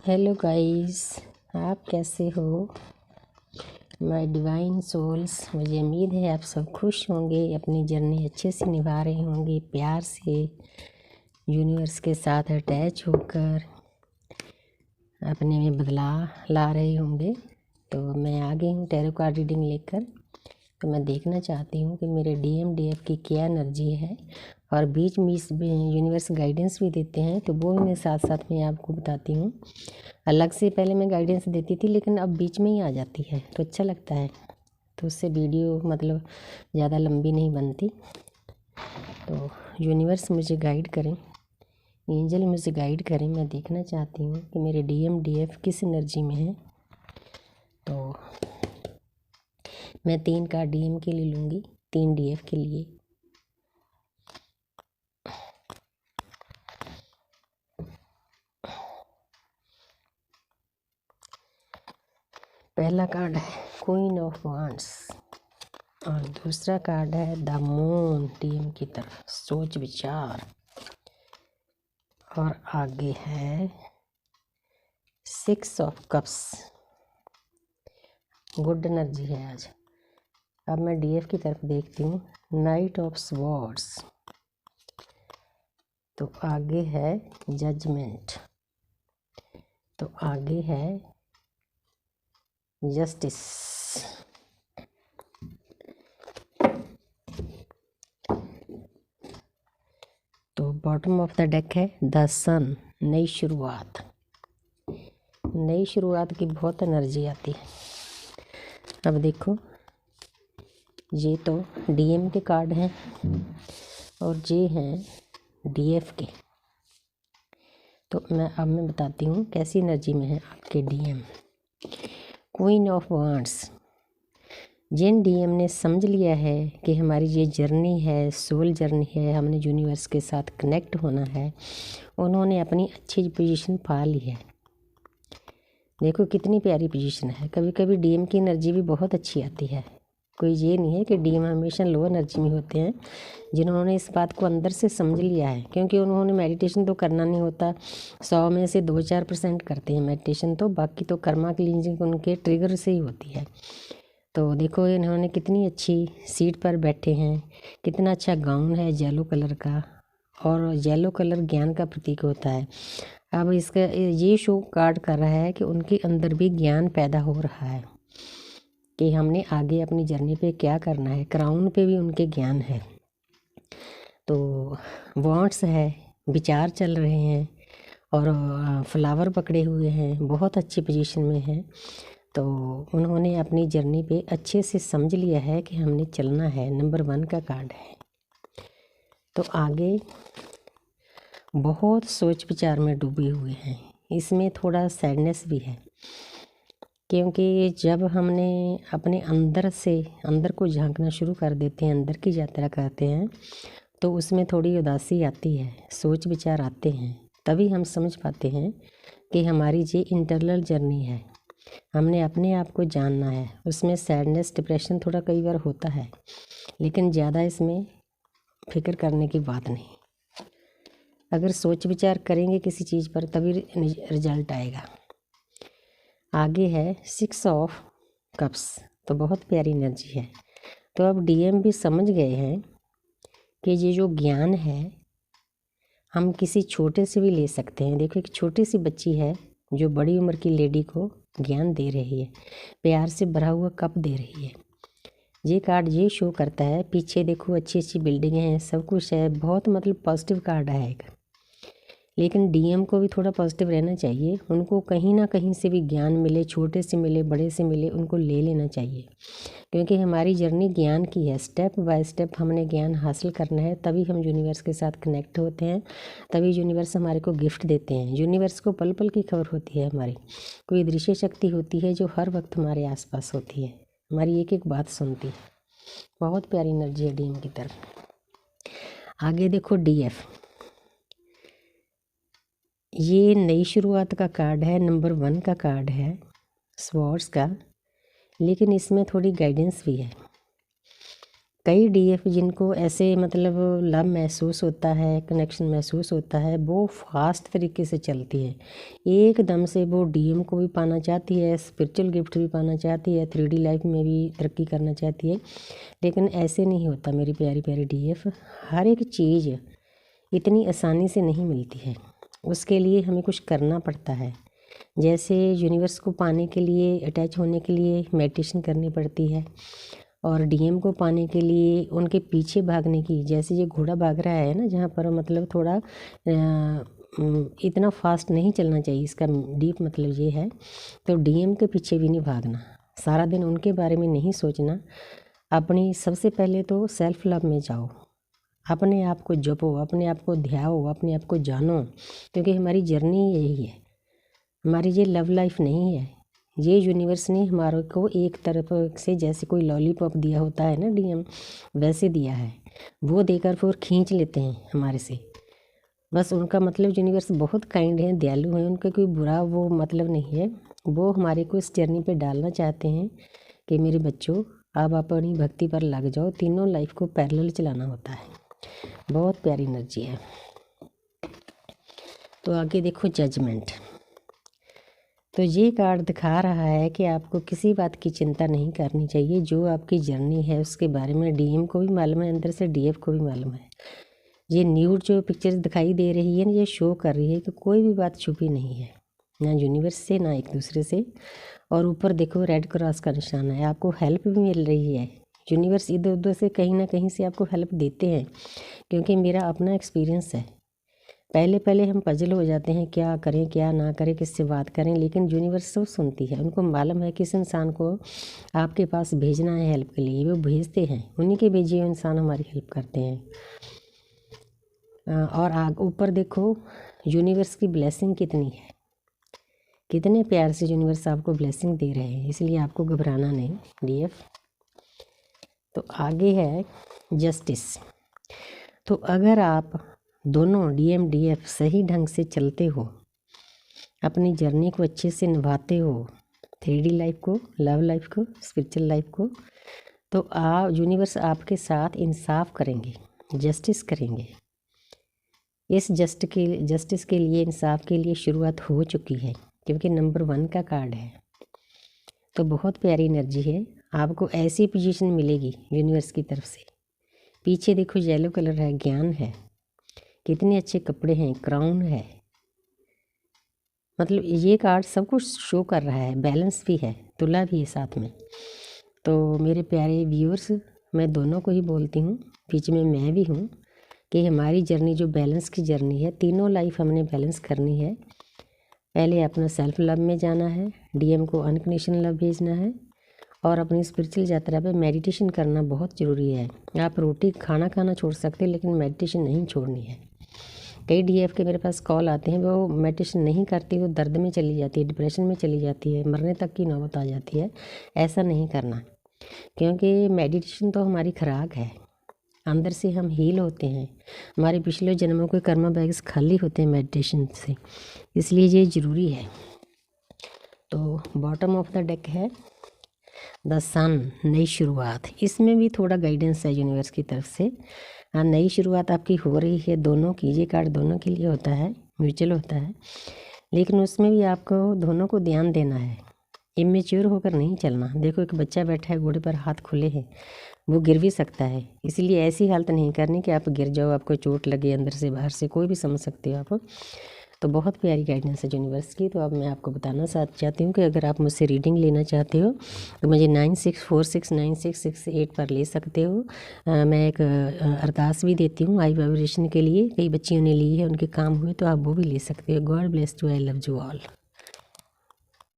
Hello guys, आप कैसे हो माय डिवाइन सोल्स। मुझे उम्मीद है आप सब खुश होंगे, अपनी जर्नी अच्छे से निभा रहे होंगे, प्यार से यूनिवर्स के साथ अटैच होकर अपने में बदलाव ला रहे होंगे। तो मैं आ गई हूँ टैरो कार्ड रीडिंग लेकर। तो मैं देखना चाहती हूँ कि मेरे DMDF की क्या एनर्जी है, और बीच में यूनिवर्स गाइडेंस भी देते हैं, तो वो मैं साथ साथ में आपको बताती हूँ। अलग से पहले मैं गाइडेंस देती थी, लेकिन अब बीच में ही आ जाती है तो अच्छा लगता है, तो उससे वीडियो मतलब ज़्यादा लंबी नहीं बनती। तो यूनिवर्स मुझे गाइड करें, एंजल मुझे गाइड करें। मैं देखना चाहती हूँ कि मेरे DMDF किस एनर्जी में है। तो मैं 3 कार्ड DM के लिए लूँगी, 3 DF के लिए। पहला कार्ड है क्वीन ऑफ वांड्स और दूसरा कार्ड है द मून, DM की तरफ सोच विचार। और आगे है 6 ऑफ कप्स, गुड एनर्जी है आज। अब मैं DF की तरफ देखती हूँ, नाइट ऑफ स्वॉर्ड्स। तो आगे है जजमेंट, तो आगे है जस्टिस। तो बॉटम ऑफ द डेक है द सन, नई शुरुआत। नई शुरुआत की बहुत एनर्जी आती है। अब देखो, ये तो DM के कार्ड हैं और ये हैं DF के। तो मैं बताती हूँ कैसी एनर्जी में है आपके DM। क्वीन ऑफ वांड्स, जिन DM ने समझ लिया है कि हमारी ये जर्नी है, सोल जर्नी है, हमने यूनिवर्स के साथ कनेक्ट होना है, उन्होंने अपनी अच्छी पोजीशन पा ली है। देखो कितनी प्यारी पोजीशन है। कभी कभी DM की एनर्जी भी बहुत अच्छी आती है। कोई ये नहीं है कि DM हमेशा लो एनर्जी में होते हैं। जिन्होंने इस बात को अंदर से समझ लिया है, क्योंकि उन्होंने मेडिटेशन तो करना नहीं होता, 100 में से 2-4% करते हैं मेडिटेशन, तो बाकी तो कर्मा क्लींजिंग उनके ट्रिगर से ही होती है। तो देखो इन्होंने कितनी अच्छी सीट पर बैठे हैं, कितना अच्छा गाउन है येलो कलर का, और येलो कलर ज्ञान का प्रतीक होता है। अब इसका ये शो कार्ड कर रहा है कि उनके अंदर भी ज्ञान पैदा हो रहा है कि हमने आगे अपनी जर्नी पे क्या करना है। क्राउन पे भी उनके ज्ञान है। तो वॉन्ट्स है, विचार चल रहे हैं, और फ्लावर पकड़े हुए हैं, बहुत अच्छी पोजीशन में हैं। तो उन्होंने अपनी जर्नी पे अच्छे से समझ लिया है कि हमने चलना है। नंबर 1 का कार्ड है। तो आगे बहुत सोच विचार में डूबे हुए हैं। इसमें थोड़ा सैडनेस भी है, क्योंकि जब हमने अपने अंदर को झांकना शुरू कर देते हैं, अंदर की यात्रा करते हैं, तो उसमें थोड़ी उदासी आती है, सोच विचार आते हैं। तभी हम समझ पाते हैं कि हमारी ये इंटरनल जर्नी है, हमने अपने आप को जानना है। उसमें सैडनेस, डिप्रेशन थोड़ा कई बार होता है, लेकिन ज़्यादा इसमें फिक्र करने की बात नहीं। अगर सोच विचार करेंगे किसी चीज़ पर तभी रिजल्ट आएगा। आगे है 6 ऑफ कप्स, तो बहुत प्यारी एनर्जी है। तो अब DM भी समझ गए हैं कि ये जो ज्ञान है हम किसी छोटे से भी ले सकते हैं। देखो एक छोटी सी बच्ची है जो बड़ी उम्र की लेडी को ज्ञान दे रही है, प्यार से भरा हुआ कप दे रही है। ये कार्ड ये शो करता है, पीछे देखो अच्छी अच्छी बिल्डिंगें हैं, सब कुछ है, बहुत मतलब पॉजिटिव कार्ड है एक। लेकिन DM को भी थोड़ा पॉजिटिव रहना चाहिए। उनको कहीं ना कहीं से भी ज्ञान मिले, छोटे से मिले, बड़े से मिले, उनको ले लेना चाहिए, क्योंकि हमारी जर्नी ज्ञान की है। स्टेप बाय स्टेप हमने ज्ञान हासिल करना है, तभी हम यूनिवर्स के साथ कनेक्ट होते हैं, तभी यूनिवर्स हमारे को गिफ्ट देते हैं। यूनिवर्स को पल पल की खबर होती है हमारी। कोई दृश्य शक्ति होती है जो हर वक्त हमारे आसपास होती है, हमारी एक एक बात सुनती है। बहुत प्यारी एनर्जी है DM की तरफ। आगे देखो DF, ये नई शुरुआत का कार्ड है, नंबर 1 का कार्ड है स्वॉर्ड्स का, लेकिन इसमें थोड़ी गाइडेंस भी है। कई डीएफ जिनको ऐसे मतलब लव महसूस होता है, कनेक्शन महसूस होता है, वो फास्ट तरीके से चलती है। एकदम से वो डीएम को भी पाना चाहती है, स्पिरिचुअल गिफ्ट भी पाना चाहती है, 3D लाइफ में भी तरक्की करना चाहती है। लेकिन ऐसे नहीं होता मेरी प्यारी प्यारी डीएफ। हर एक चीज़ इतनी आसानी से नहीं मिलती है, उसके लिए हमें कुछ करना पड़ता है। जैसे यूनिवर्स को पाने के लिए, अटैच होने के लिए मेडिटेशन करनी पड़ती है, और डीएम को पाने के लिए उनके पीछे भागने की, जैसे ये घोड़ा भाग रहा है ना, जहाँ पर मतलब थोड़ा इतना फास्ट नहीं चलना चाहिए, इसका डीप मतलब ये है। तो डीएम के पीछे भी नहीं भागना, सारा दिन उनके बारे में नहीं सोचना। अपनी सबसे पहले तो सेल्फ लव में जाओ, अपने आप को जपो, अपने आप को ध्याओ, अपने आप को जानो, क्योंकि हमारी जर्नी यही है। हमारी ये लव लाइफ नहीं है, ये यूनिवर्स ने हमारे को एक तरफ से जैसे कोई लॉलीपॉप दिया होता है ना डीएम, वैसे दिया है। वो देकर फिर खींच लेते हैं हमारे से, बस उनका मतलब यूनिवर्स बहुत काइंड है, दयालु है, उनका कोई बुरा वो मतलब नहीं है। वो हमारे को इस जर्नी पे डालना चाहते हैं कि मेरे बच्चों आप अपनी भक्ति पर लग जाओ, तीनों लाइफ को पैरेलल चलाना होता है। बहुत प्यारी एनर्जी है। तो आगे देखो जजमेंट। तो ये कार्ड दिखा रहा है कि आपको किसी बात की चिंता नहीं करनी चाहिए। जो आपकी जर्नी है उसके बारे में डीएम को भी मालूम है, अंदर से डीएफ को भी मालूम है। ये न्यूड जो पिक्चर्स दिखाई दे रही है ना, ये शो कर रही है कि कोई भी बात छुपी नहीं है, ना यूनिवर्स से ना एक दूसरे से। और ऊपर देखो रेड क्रॉस का निशान है, आपको हेल्प भी मिल रही है। यूनिवर्स इधर उधर से कहीं ना कहीं से आपको हेल्प देते हैं, क्योंकि मेरा अपना एक्सपीरियंस है। पहले पहले हम पजल हो जाते हैं, क्या करें क्या ना करें, किससे बात करें, लेकिन यूनिवर्स सब सुनती है। उनको मालूम है किस इंसान को आपके पास भेजना है हेल्प के लिए, वो भेजते हैं, उन्हीं के भेजे हुए इंसान हमारी हेल्प करते हैं। और ऊपर देखो यूनिवर्स की ब्लेसिंग कितनी है, कितने प्यार से यूनिवर्स आपको ब्लेसिंग दे रहे हैं, इसलिए आपको घबराना नहीं डीएफ। तो आगे है जस्टिस। तो अगर आप दोनों डीएम डीएफ सही ढंग से चलते हो, अपनी जर्नी को अच्छे से निभाते हो, 3D लाइफ को, लव लाइफ को, स्पिरिचुअल लाइफ को, तो यूनिवर्स आपके साथ इंसाफ करेंगे, जस्टिस करेंगे। इस जस्टिस के लिए, इंसाफ के लिए शुरुआत हो चुकी है, क्योंकि नंबर 1 का कार्ड है। तो बहुत प्यारी एनर्जी है, आपको ऐसी पोजीशन मिलेगी यूनिवर्स की तरफ से। पीछे देखो येलो कलर है, ज्ञान है, कितने अच्छे कपड़े हैं, क्राउन है, मतलब ये कार्ड सब कुछ शो कर रहा है। बैलेंस भी है, तुला भी है साथ में। तो मेरे प्यारे व्यूअर्स, मैं दोनों को ही बोलती हूँ, बीच में मैं भी हूँ, कि हमारी जर्नी जो बैलेंस की जर्नी है, तीनों लाइफ हमने बैलेंस करनी है। पहले अपना सेल्फ लव में जाना है, डीएम को अनकंडीशनल लव भेजना है, और अपनी स्पिरिचुअल यात्रा पे मेडिटेशन करना बहुत ज़रूरी है। आप रोटी खाना खाना छोड़ सकते हैं, लेकिन मेडिटेशन नहीं छोड़नी है। कई डीएफ के मेरे पास कॉल आते हैं, वो मेडिटेशन नहीं करती, वो दर्द में चली जाती है, डिप्रेशन में चली जाती है, मरने तक की नौबत आ जाती है। ऐसा नहीं करना, क्योंकि मेडिटेशन तो हमारी खुराक है, अंदर से हम हील होते हैं, हमारे पिछले जन्मों के कर्मा बैग्स खाली होते हैं मेडिटेशन से, इसलिए ये ज़रूरी है। तो बॉटम ऑफ द डेक है द सन, नई शुरुआत। इसमें भी थोड़ा गाइडेंस है यूनिवर्स की तरफ से। हाँ, नई शुरुआत आपकी हो रही है, दोनों की, ये कार्ड दोनों के लिए होता है, म्यूचुअल होता है, लेकिन उसमें भी आपको दोनों को ध्यान देना है, इमेच्योर होकर नहीं चलना। देखो एक बच्चा बैठा है, घोड़े पर हाथ खुले हैं, वो गिर भी सकता है, इसलिए ऐसी हालत नहीं करनी कि आप गिर जाओ, आपको चोट लगे अंदर से बाहर से, कोई भी समझ सकते हो आप। तो बहुत प्यारी गाइडेंस है यूनिवर्स की। तो अब मैं आपको बताना चाहती हूँ कि अगर आप मुझसे रीडिंग लेना चाहते हो तो मुझे 96469666 पर ले सकते हो। मैं एक अरदास भी देती हूँ हाई वाइब्रेशन के लिए, कई बच्चियों ने ली है, उनके काम हुए, तो आप वो भी ले सकते हो। God bless you, I love you all.